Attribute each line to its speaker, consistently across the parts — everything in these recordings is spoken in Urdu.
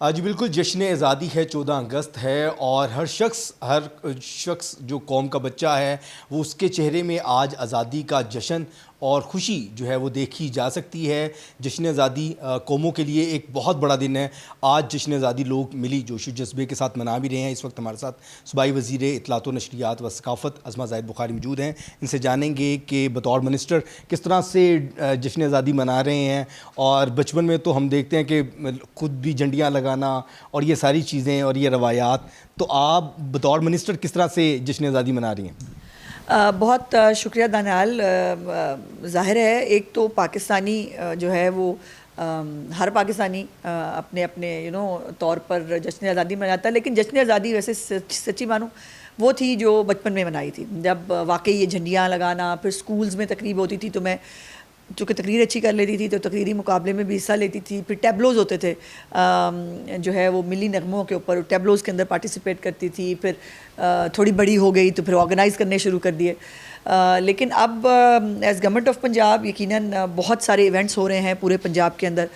Speaker 1: جی بالکل، جشن آزادی ہے، 14 اگست ہے، اور ہر شخص جو قوم کا بچہ ہے وہ اس کے چہرے میں آج آزادی کا جشن اور خوشی جو ہے وہ دیکھی جا سکتی ہے۔ جشن آزادی قوموں کے لیے ایک بہت بڑا دن ہے۔ آج جشن آزادی لوگ ملی جوش و جذبے کے ساتھ منا بھی رہے ہیں۔ اس وقت ہمارے ساتھ صوبائی وزیر اطلاعات و نشریات و ثقافت عظمہ زاہد بخاری موجود ہیں۔ ان سے جانیں گے کہ بطور منسٹر کس طرح سے جشن آزادی منا رہے ہیں، اور بچپن میں تو ہم دیکھتے ہیں کہ خود بھی جھنڈیاں لگانا اور یہ ساری چیزیں اور یہ روایات، تو آپ بطور منسٹر کس طرح سے جشن آزادی منا رہی ہیں؟
Speaker 2: بہت شکریہ دانیال۔ ظاہر ہے ایک تو پاکستانی جو ہے وہ ہر پاکستانی اپنے اپنے طور پر جشن آزادی مناتا ہے، لیکن جشن آزادی ویسے سچی مانوں وہ تھی جو بچپن میں منائی تھی، جب واقعی یہ جھنڈیاں لگانا، پھر سکولز میں تقریب ہوتی تھی تو میں چونکہ تقریر اچھی کر لیتی تھی تو تقریری مقابلے میں بھی حصہ لیتی تھی، پھر ٹیبلوز ہوتے تھے جو ہے وہ ملی نغموں کے اوپر، ٹیبلوز کے اندر پارٹیسپیٹ کرتی تھی، پھر تھوڑی بڑی ہو گئی تو پھر آرگنائز کرنے شروع کر دیے۔ لیکن اب ایز گورنمنٹ آف پنجاب یقیناً بہت سارے ایونٹس ہو رہے ہیں پورے پنجاب کے اندر۔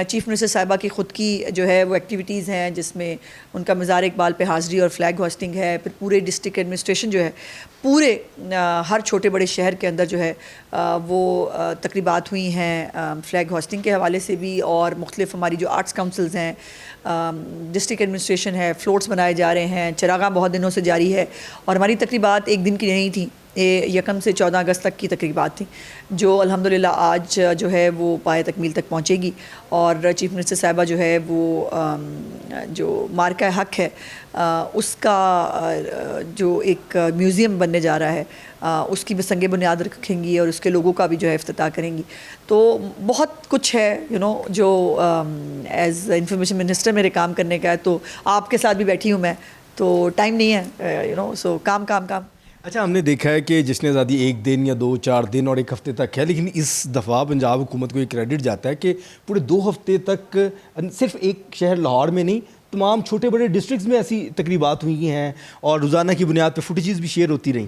Speaker 2: چیف منسٹر صاحبہ کی خود کی جو ہے وہ ایکٹیویٹیز ہیں جس میں ان کا مزار اقبال پہ حاضری اور فلیگ ہوسٹنگ ہے، پھر پورے ڈسٹرکٹ ایڈمنسٹریشن جو ہے پورے ہر چھوٹے بڑے شہر کے اندر جو ہے وہ تقریبات ہوئی ہیں فلیگ ہوسٹنگ کے حوالے سے بھی، اور مختلف ہماری جو آرٹس کاؤنسلز ہیں، ڈسٹرکٹ ایڈمنسٹریشن ہے، فلوٹس بنائے جا رہے ہیں، چراغاں بہت دنوں سے جاری ہے، اور ہماری تقریبات ایک دن کی نہیں تھیں، 1 سے 14 اگست تک کی تقریبات تھیں جو الحمدللہ آج جو ہے وہ پائے تکمیل تک پہنچے گی۔ اور چیف منسٹر صاحبہ جو ہے وہ جو مارکہ حق ہے اس کا جو ایک میوزیم بننے جا رہا ہے اس کی بھی سنگ بنیاد رکھیں گی، اور اس کے لوگوں کا بھی جو ہے افتتاح کریں گی۔ تو بہت کچھ ہے جو ایز انفارمیشن منسٹر میرے کام کرنے کا ہے، تو آپ کے ساتھ بھی بیٹھی ہوں میں، تو ٹائم نہیں ہے سو کام کام کام۔
Speaker 1: اچھا، ہم نے دیکھا ہے کہ جشن آزادی 1 دن یا 2-4 دن اور 1 ہفتے تک ہے، لیکن اس دفعہ پنجاب حکومت کو یہ کریڈٹ جاتا ہے کہ پورے 2 ہفتے تک صرف ایک شہر لاہور میں نہیں، تمام چھوٹے بڑے ڈسٹرکٹس میں ایسی تقریبات ہوئی ہیں اور روزانہ کی بنیاد پہ فوٹیجز بھی شیئر ہوتی رہیں۔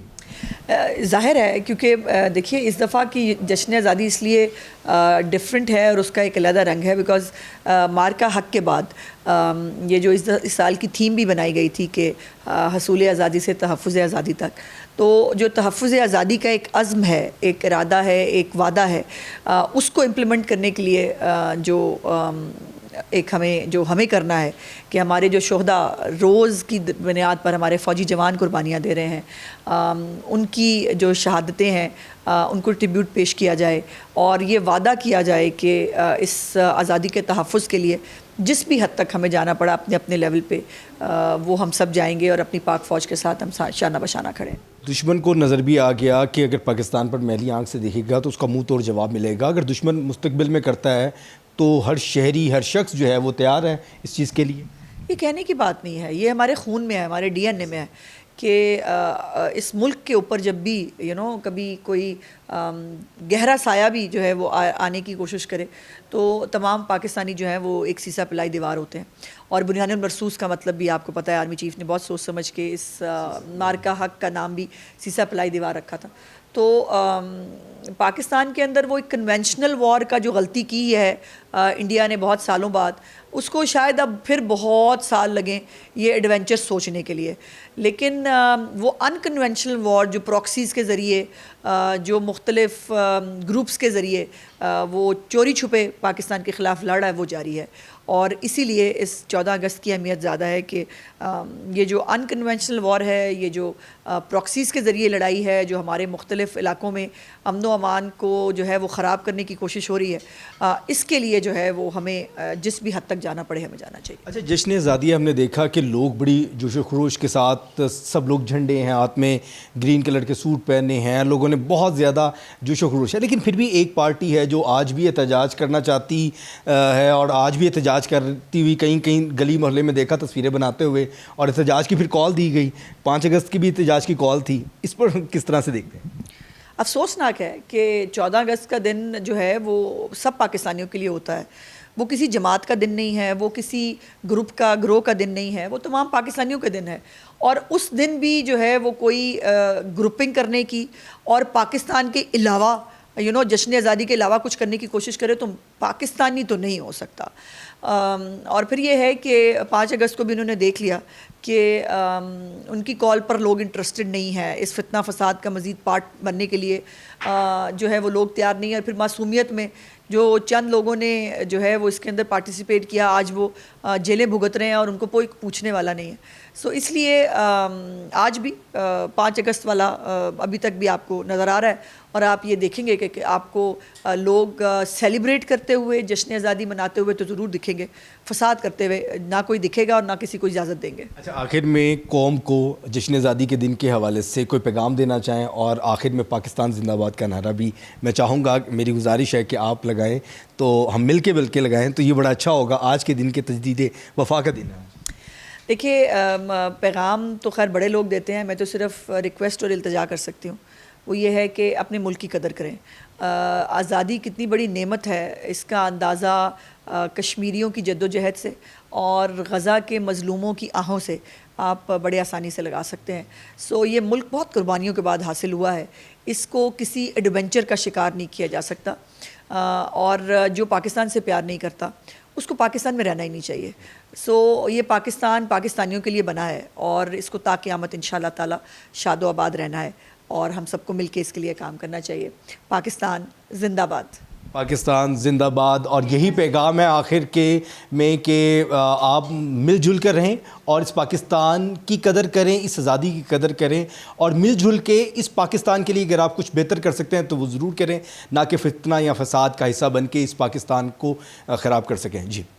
Speaker 2: ظاہر ہے کیونکہ دیکھیے اس دفعہ کی جشن آزادی اس لیے ڈفرینٹ ہے اور اس کا ایک علیحدہ رنگ ہے بیکاز مارکہ حق کے بعد یہ جو اس سال کی تھیم بھی بنائی گئی تھی کہ حصول آزادی سے تحفظ آزادی تک، تو جو تحفظ آزادی کا ایک عزم ہے، ایک ارادہ ہے، ایک وعدہ ہے، اس کو امپلیمنٹ کرنے کے لیے جو ہمیں کرنا ہے کہ ہمارے جو شہداء روز کی بنیاد پر ہمارے فوجی جوان قربانیاں دے رہے ہیں، ان کی جو شہادتیں ہیں ان کو ٹریبیوٹ پیش کیا جائے، اور یہ وعدہ کیا جائے کہ اس آزادی کے تحفظ کے لیے جس بھی حد تک ہمیں جانا پڑا اپنے اپنے لیول پہ وہ ہم سب جائیں گے، اور اپنی پاک فوج کے ساتھ ہم شانہ بشانہ کھڑے ہیں۔
Speaker 1: دشمن کو نظر بھی آ گیا کہ اگر پاکستان پر میلی آنکھ سے دیکھے گا تو اس کا منہ توڑ جواب ملے گا۔ اگر دشمن مستقبل میں کرتا ہے تو ہر شہری، ہر شخص جو ہے وہ تیار ہے اس چیز کے لیے۔
Speaker 2: یہ کہنے کی بات نہیں ہے، یہ ہمارے خون میں ہے، ہمارے ڈی این اے میں ہے کہ اس ملک کے اوپر جب بھی کبھی کوئی گہرا سایہ بھی جو ہے وہ آنے کی کوشش کرے تو تمام پاکستانی جو ہیں وہ ایک سیسا پلائی دیوار ہوتے ہیں، اور بنیان المرصوص کا مطلب بھی آپ کو پتہ ہے، آرمی چیف نے بہت سوچ سمجھ کے اس مارکہ حق کا نام بھی سیسا پلائی دیوار رکھا تھا۔ تو پاکستان کے اندر وہ ایک کنونشنل وار کا جو غلطی کی ہے انڈیا نے بہت سالوں بعد، اس کو شاید اب پھر بہت سال لگیں یہ ایڈونچر سوچنے کے لیے، لیکن وہ ان کنونشنل وار جو پراکسیز کے ذریعے، جو مختلف گروپس کے ذریعے وہ چوری چھپے پاکستان کے خلاف لڑ رہا ہے وہ جاری ہے، اور اسی لیے اس 14 اگست کی اہمیت زیادہ ہے کہ یہ جو ان کنونشنل وار ہے، یہ جو پراکسیز کے ذریعے لڑائی ہے، جو ہمارے مختلف علاقوں میں امن و امان کو جو ہے وہ خراب کرنے کی کوشش ہو رہی ہے، اس کے لیے جو ہے وہ ہمیں جس بھی حد تک جانا پڑے ہمیں جانا چاہیے۔
Speaker 1: اچھا، جشن آزادی ہم نے دیکھا کہ لوگ بڑی جوش و خروش کے ساتھ، سب لوگ جھنڈے ہیں ہاتھ میں، گرین کلر کے سوٹ پہنے ہیں، لوگوں نے بہت زیادہ جوش و خروش ہے، لیکن پھر بھی ایک پارٹی ہے جو آج بھی احتجاج کرنا چاہتی ہے، اور آج بھی احتجاج کرتی ہوئی کہیں گلی محلے میں دیکھا تصویریں بناتے ہوئے، اور احتجاج کی پھر کال دی گئی، 5 اگست کی بھی احتجاج کی کال تھی، اس پر کس طرح سے دیکھتے ہیں؟
Speaker 2: افسوسناک ہے کہ 14 اگست کا دن جو ہے وہ سب پاکستانیوں کے لیے ہوتا ہے، وہ کسی جماعت کا دن نہیں ہے، وہ کسی گروہ کا دن نہیں ہے، وہ تمام پاکستانیوں کا دن ہے، اور اس دن بھی جو ہے وہ کوئی گروپنگ کرنے کی اور پاکستان کے علاوہ جشن آزادی کے علاوہ کچھ کرنے کی کوشش کرے تو پاکستانی تو نہیں ہو سکتا۔ اور پھر یہ ہے کہ 5 اگست کو بھی انہوں نے دیکھ لیا کہ ان کی کال پر لوگ انٹرسٹڈ نہیں ہے، اس فتنہ فساد کا مزید پارٹ بننے کے لیے جو ہے وہ لوگ تیار نہیں ہیں، اور پھر معصومیت میں جو چند لوگوں نے جو ہے وہ اس کے اندر پارٹیسپیٹ کیا، آج وہ جیلیں بھگت رہے ہیں اور ان کو کوئی پوچھنے والا نہیں ہے. سو اس لیے آج بھی 5 اگست والا ابھی تک بھی آپ کو نظر آ رہا ہے، اور آپ یہ دیکھیں گے کہ آپ کو لوگ سیلیبریٹ کرتے ہوئے، جشن آزادی مناتے ہوئے تو ضرور دکھیں گے، فساد کرتے ہوئے نہ کوئی دکھے گا اور نہ کسی کو اجازت دیں گے.
Speaker 1: اچھا، آخر میں قوم کو جشن آزادی کے دن کے حوالے سے کوئی پیغام دینا چاہیں، اور آخر میں پاکستان زندہ باد کا نعرہ بھی میں چاہوں گا، میری گزارش ہے کہ آپ لگائیں تو ہم مل کے بلکہ لگائیں تو یہ بڑا اچھا ہوگا. آج کے دن کے تجدید وفا کا دن ہے.
Speaker 2: دیکھیے پیغام تو خیر بڑے لوگ دیتے ہیں، میں تو صرف ریکویسٹ اور التجا کر سکتی ہوں. وہ یہ ہے کہ اپنے ملک کی قدر کریں. آزادی کتنی بڑی نعمت ہے، اس کا اندازہ کشمیریوں کی جد و جہد سے اور غزہ کے مظلوموں کی آہوں سے آپ بڑے آسانی سے لگا سکتے ہیں. سو یہ ملک بہت قربانیوں کے بعد حاصل ہوا ہے، اس کو کسی ایڈونچر کا شکار نہیں کیا جا سکتا، اور جو پاکستان سے پیار نہیں کرتا اس کو پاکستان میں رہنا ہی نہیں چاہیے. سو یہ پاکستان پاکستانیوں کے لیے بنا ہے، اور اس کو تا قیامت انشاءاللہ تعالی شاد و آباد رہنا ہے، اور ہم سب کو مل کے اس کے لیے کام کرنا چاہیے. پاکستان زندہ باد.
Speaker 1: پاکستان زندہ باد. اور یہی پیغام ہے آخر کے میں کہ آپ مل جل کر رہیں اور اس پاکستان کی قدر کریں، اس آزادی کی قدر کریں، اور مل جل کے اس پاکستان کے لیے اگر آپ کچھ بہتر کر سکتے ہیں تو وہ ضرور کریں، نہ کہ فتنہ یا فساد کا حصہ بن کے اس پاکستان کو خراب کر سکیں. جی.